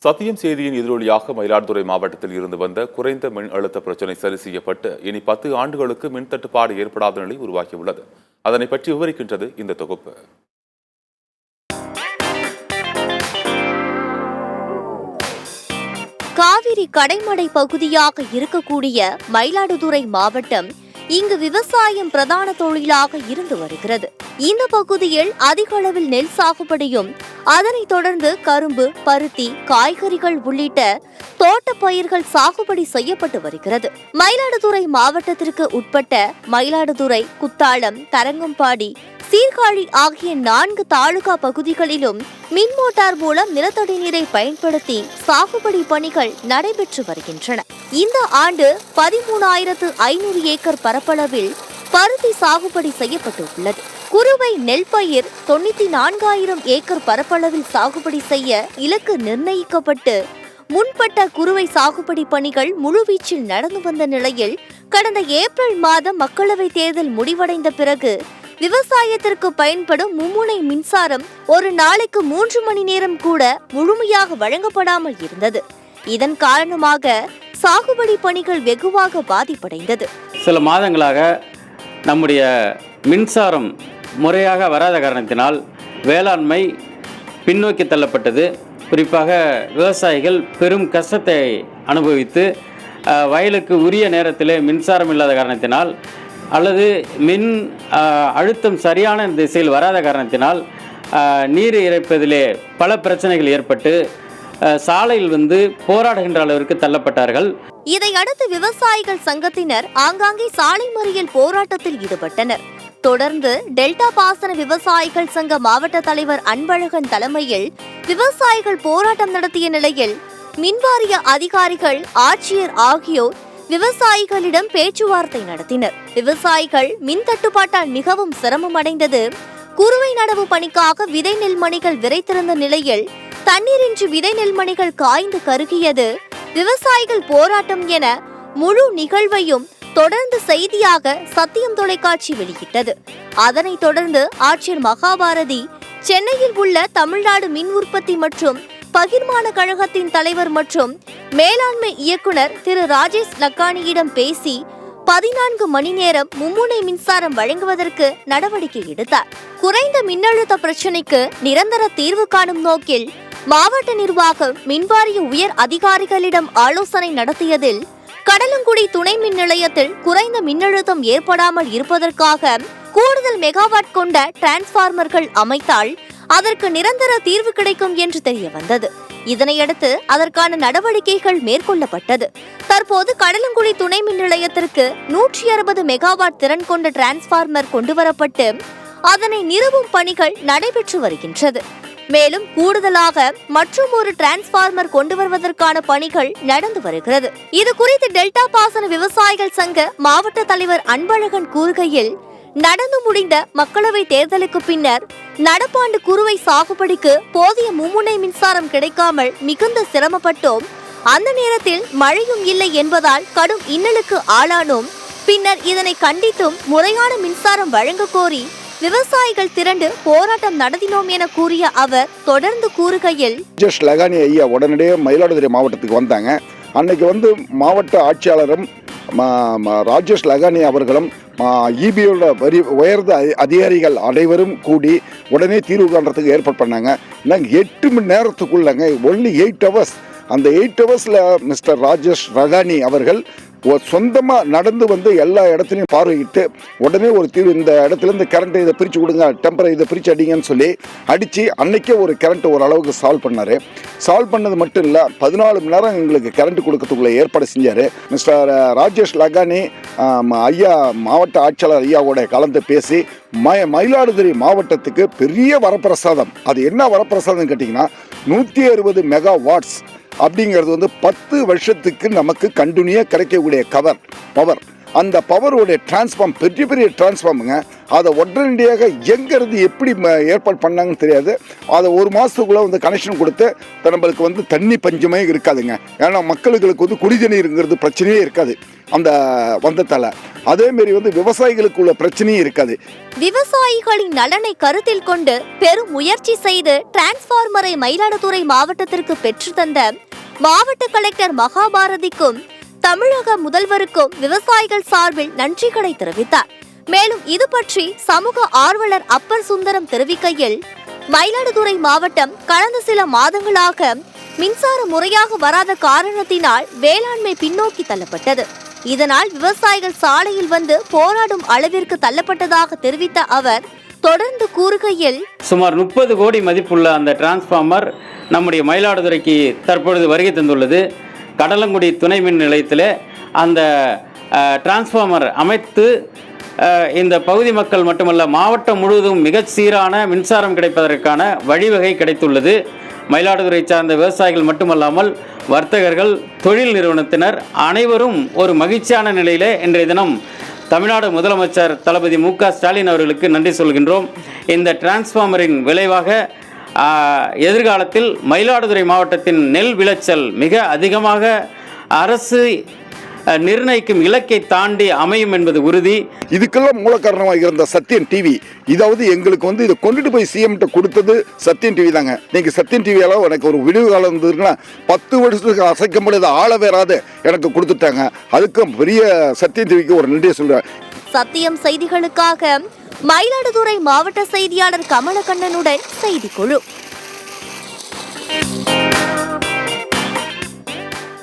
சத்தியம் செய்தியின் எதிரொலியாக மயிலாடுதுறை மாவட்டத்தில் இருந்து வந்த குறைந்த மின் அழுத்த பிரச்சினை சரி செய்யப்பட்டு இனி 10 ஆண்டுகளுக்கு மின் தட்டுப்பாடு ஏற்படாத நிலை உருவாகியுள்ளது. அதனை பற்றி விவரிக்கின்றது இந்த தொகுப்பு. காவிரி கடைமடை பகுதியாக இருக்கக்கூடிய மயிலாடுதுறை மாவட்டம் இங்கு விவசாயம் பிரதான தொழிலாக இருந்து வருகிறது. இந்த பகுதியில் அதிக அளவில் நெல் சாகுபடியும் அதனைத் தொடர்ந்து கரும்பு, பருத்தி, காய்கறிகள் உள்ளிட்ட தோட்ட பயிர்கள் சாகுபடி செய்யப்பட்டு வருகிறது. மயிலாடுதுறை மாவட்டத்திற்கு உட்பட்ட மயிலாடுதுறை, குத்தாலம், தரங்கம்பாடி, சீர்காழி ஆகிய 4 தாலுகா பகுதிகளிலும் மின் மோட்டார் மூலம் நிலத்தடி நீரை பயன்படுத்தி சாகுபடி பணிகள் நடைபெற்று வருகின்றன. இந்த ஆண்டு 13,500 ஏக்கர் பரப்பளவில் பருத்தி சாகுபடி செய்யப்பட்டுள்ளது. குறுவை நெல் பயிர் 94,000 ஏக்கர் பரப்பளவில் சாகுபடி செய்ய இலக்கு நிர்ணயிக்கப்பட்டு முன்பட்ட குறுவை சாகுபடி பணிகள் முழுவீச்சில் நடந்து வந்த நிலையில் கடந்த ஏப்ரல் மாதம் மக்களவைத் தேர்தல் முடிவடைந்த பிறகு விவசாயத்திற்கு பயன்படும் மும்முனை மின்சாரம் ஒரு நாளைக்கு 3 மணி நேரம் கூட முழுமையாக வழங்கப்படாமல் இருந்தது. இதன் காரணமாக சாகுபடி பணிகள் வெகுவாக பாதிப்படைந்தது. சில மாதங்களாக நம்முடைய மின்சாரம் முறையாக வராத காரணத்தினால் வேளாண்மை பின்னோக்கி தள்ளப்பட்டது. குறிப்பாக விவசாயிகள் பெரும் கஷ்டத்தை அனுபவித்து வயலுக்கு உரிய நேரத்தில் மின்சாரம் இல்லாத காரணத்தினால் அல்லது மின் அழுத்தம் சரியான திசையில் வராத காரணத்தினால் நீர் இறைப்பதிலே பல பிரச்சனைகள் ஏற்பட்டு சாலையில் போராடுகின்ற அளவிற்கு தள்ளப்பட்டார்கள். இதையடுத்து விவசாயிகள் சங்கத்தினர் ஆங்காங்கே சாலை மறியல் போராட்டத்தில் ஈடுபட்டனர். தொடர்ந்து டெல்டா பாசன விவசாயிகள் சங்க மாவட்ட தலைவர் அன்பழகன் தலைமையில் விவசாயிகள் போராட்டம் நடத்திய நிலையில் மின்வாரிய அதிகாரிகள், ஆட்சியர் ஆகியோர் விவசாயிகளிடம் பேச்சுவார்த்தை நடத்தினர். விவசாயிகள் மின் தட்டுப்பாட்டால் மிகவும் சிரமம் அடைந்தது. குறுவை நடவு பணிக்காக விதை நெல்மணிகள் விதைத்திருந்த நிலையில் தண்ணீரின்றி விதை நெல்மணிகள் காய்ந்து கருகியது. விவசாயிகள் போராட்டம் என முழு நிகழ்வையும் தொடர்ந்து செய்தியாக சத்தியம் தொலைக்காட்சி வெளியிட்டது. அதனைத் தொடர்ந்து ஆட்சியர் மகாபாரதி சென்னையில் உள்ள தமிழ்நாடு மின் உற்பத்தி மற்றும் பகிர்மான கழகத்தின் தலைவர் மற்றும் மேலாண்மை இயக்குனர் திரு ராஜேஷ் லக்கானியிடம் பேசி 14 மணி நேரம் மும்முனை மின்சாரம் வழங்குவதற்கு நடவடிக்கை எடுத்தார். குறைந்த மின்னழுத்த பிரச்சினைக்கு நிரந்தர தீர்வு காணும் நோக்கில் மாவட்ட நிர்வாகம் மின்வாரிய உயர் அதிகாரிகளிடம் ஆலோசனை நடத்தியதில் கடலங்குடி துணை மின் நிலையத்தில் குறைந்த மின்னழுத்தம் ஏற்படாமல் இருப்பதற்காக கூடுதல் மெகாவாட் கொண்ட டிரான்ஸ்பார்மர்கள் அமைத்தால் அதற்கு நிரந்தர தீர்வு கிடைக்கும் என்று தெரிய வந்தது. இதனையடுத்து அதற்கான நடவடிக்கைகள் மேற்கொள்ளப்பட்டது. தற்போது கடலங்குடி துணை மின் நிலையத்திற்கு 160 மெகாவாட் திறன் கொண்ட டிரான்ஸ்பார்மர் கொண்டுவரப்பட்டு அதனை நிறுவும் பணிகள் நடைபெற்று வருகின்றது. மேலும் கூடுதலாக மற்றும் ஒரு டிரான்ஸ்பார்மர் கொண்டு வருவதற்கான பணிகள் நடந்து வருகிறது. இது குறித்து டெல்டா பாசன விவசாயிகள் சங்க மாவட்ட தலைவர் அன்பழகன் கூறுகையில், நடந்து முடிந்த மக்களவை தேர்தலுக்கு பின்னர் நடப்பாண்டு குறுவை சாகுபடிக்கு போதிய மும்முனை மின்சாரம் கிடைக்காமல் மிகுந்த சிரமப்பட்டோம். அந்த நேரத்தில் மழையும் இல்லை என்பதால் கடும் இன்னலுக்கு ஆளானோம். பின்னர் இதனை கண்டித்தும் முறையான மின்சாரம் வழங்க கோரி விவசாயிகள் திரண்டு போராட்டம் நடத்தினோம் என கூறிய அவர் தொடர்ந்து கூறுகையில், ராஜேஷ் லகானி ஐயா உடனடியாக மயிலாடுதுறை மாவட்டத்துக்கு வந்தாங்க. அன்னைக்கு மாவட்ட ஆட்சியாளரும் ராஜேஷ் லகானி அவர்களும் இபியோட உயர்ந்த அதிகாரிகள் அனைவரும் கூடி உடனே தீர்வு காண்றதுக்கு ஏற்பாடு பண்ணாங்க. நாங்கள் 8 மணி நேரத்துக்குள்ளங்க, ஒன்லி 8 ஹவர்ஸ். அந்த 8 ஹவர்ஸில் மிஸ்டர் ராஜேஷ் லகானி அவர்கள் சொந்தமாக நடந்து எல்லா இடத்துலையும் பார்வையிட்டு உடனே ஒரு தீர்வு, இந்த இடத்துல இருந்து கரண்ட்டை இதை பிரித்து கொடுங்க, டெம்பரை இதை பிரித்து அடிங்கன்னு சொல்லி அடித்து அன்னைக்கே ஒரு கரண்ட்டு ஓரளவுக்கு சால்வ் பண்ணார். சால்வ் பண்ணது மட்டும் இல்லை, 14 மணி நேரம் எங்களுக்கு கரண்ட் கொடுக்கறதுக்குள்ள ஏற்பாடு செஞ்சார். மிஸ்டர் ராஜேஷ் லகானி ஐயா மாவட்ட ஆட்சியாளர் ஐயாவோட கலந்து பேசி மயிலாடுதுறை மாவட்டத்துக்கு பெரிய வரப்பிரசாதம். அது என்ன வரப்பிரசாதம் கேட்டிங்கன்னா 160 மெகா வாட்ஸ் அப்படிங்கிறது 10 வருஷத்துக்கு நமக்கு கண்டினியூவாக கிடைக்கக்கூடிய பவர். அந்த பவருடைய டிரான்ஸ்ஃபார்ம் பெரிய பெரிய டிரான்ஸ்ஃபார்முங்க, அதை உடனடியாக எங்கேருந்து எப்படி ஏற்பாடு பண்ணாங்கன்னு தெரியாது. அதை ஒரு மாதத்துக்குள்ளே வந்து கனெக்ஷன் கொடுத்து நம்மளுக்கு வந்து தண்ணி பஞ்சமே இருக்காதுங்க. ஏன்னா மக்களுக்கு வந்து குடிதண்ணீருங்கிறது பிரச்சனையே இருக்காது அந்த வந்ததால். அதேமாரி வந்து விவசாயிகளுக்கு உள்ள பிரச்சனையும் இருக்காது. விவசாயிகளின் நலனை கருத்தில் கொண்டு பெரும் முயற்சி செய்து டிரான்ஸ்பார்மரை மயிலாடுதுறை மாவட்டத்திற்கு பெற்று தந்த மாவட்ட கலெக்டர் மகாபாரதிக்கும் தமிழக முதல்வருக்கும் விவசாயிகள் சார்பில் நன்றிகளை தெரிவித்தார். மேலும் இது பற்றி சமூக ஆர்வலர் அப்பர் சுந்தரம் தெரிவிக்கையில், மயிலாடுதுறை மாவட்டம் கடந்த சில மாதங்களாக மின்சாரம் முறையாக வராத காரணத்தினால் வேளாண்மை பின்னோக்கி தள்ளப்பட்டது. இதனால் விவசாயிகள் சாலையில் வந்து போராடும் அளவிற்கு தள்ளப்பட்டதாக தெரிவித்த அவர் தொடர்ந்து கூறுகையில், சுமார் 30 கோடி மதிப்புள்ள அந்த டிரான்ஸ்ஃபார்மர் நம்முடைய மயிலாடுதுறைக்கு தற்பொழுது வருகை தந்துள்ளது. கடலங்குடி துணை மின் நிலையத்தில் அந்த டிரான்ஸ்ஃபார்மர் அமைத்து இந்த பகுதி மக்கள் மட்டுமல்ல மாவட்டம் முழுவதும் மிகச் சீரான மின்சாரம் கிடைப்பதற்கான வழிவகை கிடைத்துள்ளது. மயிலாடுதுறை சார்ந்த விவசாயிகள் மட்டுமல்லாமல் வர்த்தகர்கள், தொழில் நிறுவனத்தினர் அனைவரும் ஒரு மகிழ்ச்சியான நிலையிலே இன்றைய தினம் தமிழ்நாடு முதலமைச்சர் தளபதி மு.க. ஸ்டாலின் அவர்களுக்கு நன்றி சொல்கின்றோம். இந்த டிரான்ஸ்ஃபார்மரின் விளைவாக எதிர்காலத்தில் மயிலாடுதுறை மாவட்டத்தின் நெல் விளைச்சல் மிக அதிகமாக அரசு நிர்ணயிக்கும் இலக்கை தாண்டி அமையும் என்பது உறுதி. இதுக்கெல்லாம் மூல காரணமாக இருந்த சத்யன் டிவி, இதாவது எங்களுக்கு வந்து இதை கொண்டுட்டு போய் சிஎம்கிட்ட கொடுத்தது சத்யன் டிவி தாங்க. நீங்கள் சத்யன் டிவியால் எனக்கு ஒரு விடுவு காலம் இருந்ததுன்னா 10 வருஷத்துக்கு அசைக்க முடியாத ஆள வேறாது எனக்கு கொடுத்துட்டாங்க. அதுக்கும் பெரிய சத்யன் டிவிக்கு ஒரு நன்றியை சொல்கிறேன். சத்தியம் செய்திகளுக்காக மயிலாடுதுறை மாவட்ட செய்தியாளர் கமலக்கண்ணனுடன் செய்திக்குழு.